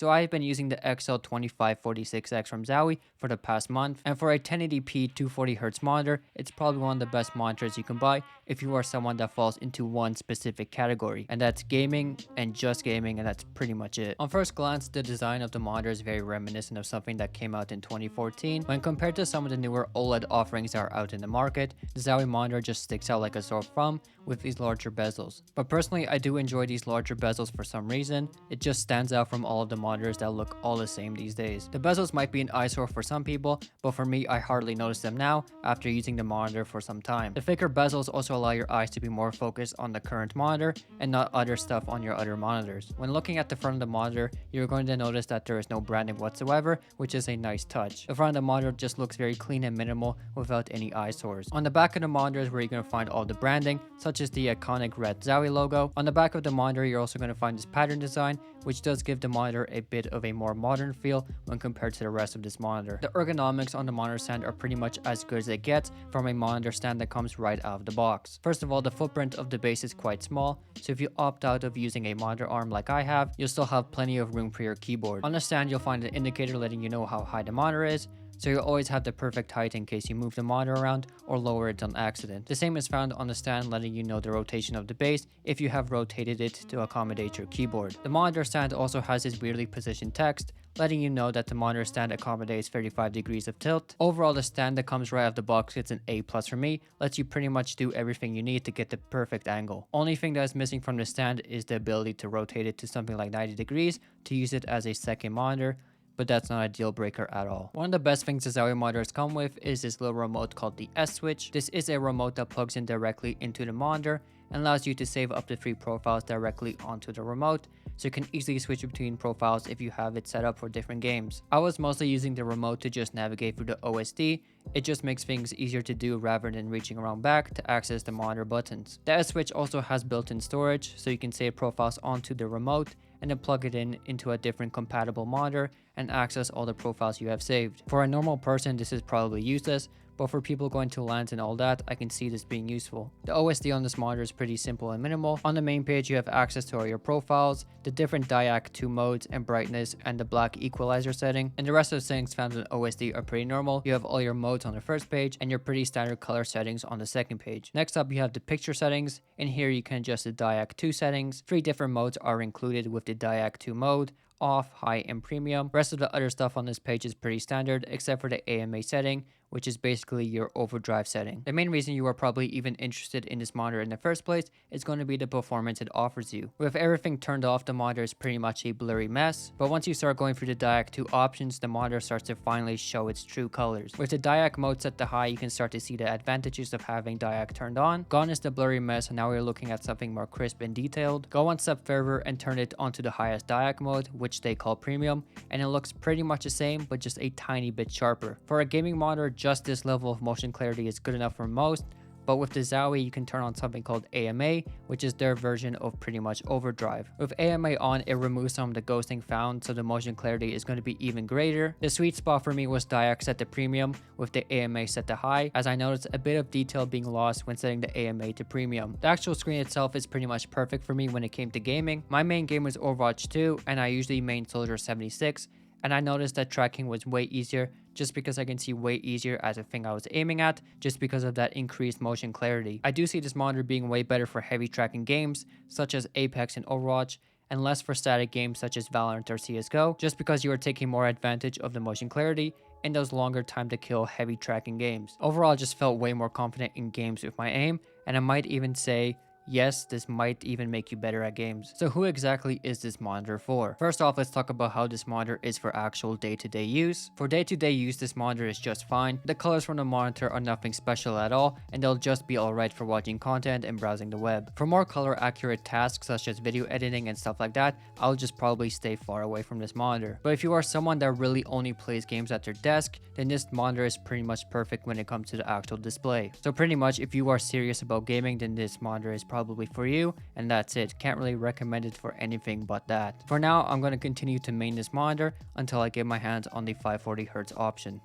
So I've been using the XL2546X from Zowie for the past month, and for a 1080p 240Hz monitor, it's probably one of the best monitors you can buy if you are someone that falls into one specific category, and that's gaming and just gaming, and that's pretty much it. On first glance, the design of the monitor is very reminiscent of something that came out in 2014. When compared to some of the newer OLED offerings that are out in the market, the Zowie monitor just sticks out like a sore thumb with these larger bezels. But personally, I do enjoy these larger bezels for some reason. It just stands out from all of the monitors that look all the same these days. The bezels might be an eyesore for some people, but for me, I hardly notice them now after using the monitor for some time. The thicker bezels also allow your eyes to be more focused on the current monitor and not other stuff on your other monitors. When looking at the front of the monitor, you're going to notice that there is no branding whatsoever, which is a nice touch. The front of the monitor just looks very clean and minimal without any eyesores. On the back of the monitor is where you're going to find all the branding, such as the iconic red Zowie logo. On the back of the monitor, you're also going to find this pattern design, which does give the monitor a bit of a more modern feel when compared to the rest of this monitor. The ergonomics on the monitor stand are pretty much as good as it gets from a monitor stand that comes right out of the box. First of all, the footprint of the base is quite small, so if you opt out of using a monitor arm like I have, you'll still have plenty of room for your keyboard. On the stand, you'll find an indicator letting you know how high the monitor is, so you'll always have the perfect height in case you move the monitor around or lower it on accident. The same is found on the stand, letting you know the rotation of the base if you have rotated it to accommodate your keyboard. The monitor stand also has this weirdly positioned text, letting you know that the monitor stand accommodates 35 degrees of tilt. Overall, the stand that comes right out of the box gets an A+ for me, lets you pretty much do everything you need to get the perfect angle. Only thing that is missing from the stand is the ability to rotate it to something like 90 degrees to use it as a second monitor, but that's not a deal breaker at all. One of the best things the Zowie monitors come with is this little remote called the S switch. This is a remote that plugs in directly into the monitor and allows you to save up to 3 profiles directly onto the remote, so you can easily switch between profiles if you have it set up for different games. I was mostly using the remote to just navigate through the OSD. It just makes things easier to do rather than reaching around back to access the monitor buttons. The S switch also has built-in storage, so you can save profiles onto the remote and then plug it in into a different compatible monitor and access all the profiles you have saved. For a normal person, this is probably useless, but for people going to LANs and all that, I can see this being useful. The OSD on this monitor is pretty simple and minimal. On the main page, you have access to all your profiles, the different diac 2 modes and brightness, and the black equalizer setting. And the rest of the settings found in OSD are pretty normal. You have all your modes on the first page and your pretty standard color settings on the second page. Next up, you have the picture settings. In here, you can adjust the diac 2 settings. 3 different modes are included with the diac 2 mode: off, high, and premium. Rest of the other stuff on this page is pretty standard, except for the AMA setting, which is basically your overdrive setting. The main reason you are probably even interested in this monitor in the first place is going to be the performance it offers you. With everything turned off, the monitor is pretty much a blurry mess, but once you start going through the diac 2 options, the monitor starts to finally show its true colors. With the diac mode set to high, you can start to see the advantages of having diac turned on. Gone is the blurry mess, and now we're looking at something more crisp and detailed. Go one step further and turn it onto the highest diac mode, which they call premium, and it looks pretty much the same, but just a tiny bit sharper. For a gaming monitor, just this level of motion clarity is good enough for most, but with the Zowie, you can turn on something called AMA, which is their version of pretty much overdrive. With AMA on, it removes some of the ghosting found, so the motion clarity is going to be even greater. The sweet spot for me was diac set to premium with the AMA set to high, as I noticed a bit of detail being lost when setting the AMA to premium. The actual screen itself is pretty much perfect for me when it came to gaming. My main game was Overwatch 2, and I usually main Soldier 76, and I noticed that tracking was way easier just because I can see way easier as a thing I was aiming at, just because of that increased motion clarity. I do see this monitor being way better for heavy tracking games such as Apex and Overwatch, and less for static games such as Valorant or CSGO, just because you are taking more advantage of the motion clarity in those longer time to kill heavy tracking games. Overall, I just felt way more confident in games with my aim, and I might even say, yes, this might even make you better at games. So who exactly is this monitor for? First off, let's talk about how this monitor is for actual day-to-day use. For day-to-day use, this monitor is just fine. The colors from the monitor are nothing special at all, and they'll just be alright for watching content and browsing the web. For more color accurate tasks such as video editing and stuff like that, I'll just probably stay far away from this monitor. But if you are someone that really only plays games at their desk, then this monitor is pretty much perfect when it comes to the actual display. So pretty much if you are serious about gaming, then this monitor is probably for you, and that's it. Can't really recommend it for anything but that. For now, I'm going to continue to main this monitor until I get my hands on the 540Hz option.